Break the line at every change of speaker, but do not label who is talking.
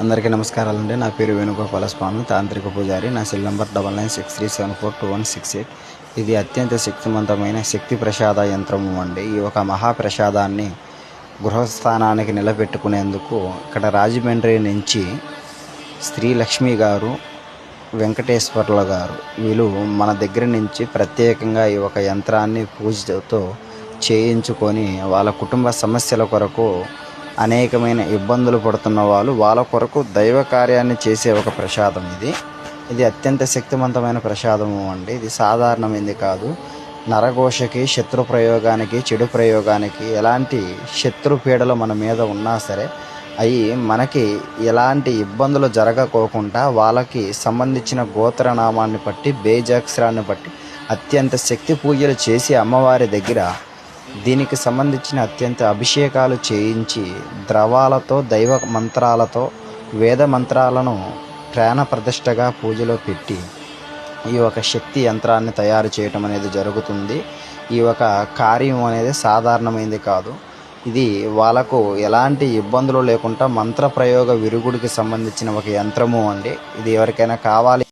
అందరికీ నమస్కారాలండి. నా పేరు వేణుగోపాల స్వామి, తాంత్రిక పూజారి. నా సెల్ నంబర్ 9963742168. ఇది అత్యంత శక్తివంతమైన శక్తి ప్రసాద యంత్రము అండి. ఈ ఒక మహాప్రసాదాన్ని గృహస్థానానికి నిలబెట్టుకునేందుకు ఇక్కడ రాజమండ్రి నుంచి శ్రీలక్ష్మి గారు, వెంకటేశ్వర్ల గారు వీళ్ళు మన దగ్గర నుంచి ప్రత్యేకంగా ఈ ఒక యంత్రాన్ని పూజతో చేయించుకొని వాళ్ళ కుటుంబ సమస్యల కొరకు అనేకమైన ఇబ్బందులు పడుతున్న వాళ్ళ కొరకు దైవ కార్యాన్ని చేసే ఒక ప్రసాదం ఇది అత్యంత శక్తివంతమైన ప్రసాదము అండి. ఇది సాధారణమైనది కాదు. నరఘోషకి, శత్రు ప్రయోగానికి, చెడు ప్రయోగానికి, ఎలాంటి శత్రు పీడలు మన మీద ఉన్నా సరే అవి మనకి ఎలాంటి ఇబ్బందులు జరగకోకుండా వాళ్ళకి సంబంధించిన గోత్రనామాన్ని బట్టి, బేజాక్షరాన్ని బట్టి అత్యంత శక్తి పూజలు చేసి అమ్మవారి దగ్గర దీనికి సంబంధించిన అత్యంత అభిషేకాలు చేయించి ద్రవాలతో, దైవ మంత్రాలతో, వేద మంత్రాలను ప్రాణ ప్రతిష్టగా పూజలో పెట్టి ఈ ఒక శక్తి యంత్రాన్ని తయారు చేయటం అనేది జరుగుతుంది. ఈ ఒక కార్యం అనేది సాధారణమైనది కాదు. ఇది వాళ్ళకు ఎలాంటి ఇబ్బందులు లేకుండా మంత్ర ప్రయోగ విరుగుడికి సంబంధించిన ఒక యంత్రము అండి. ఇది ఎవరికైనా కావాలి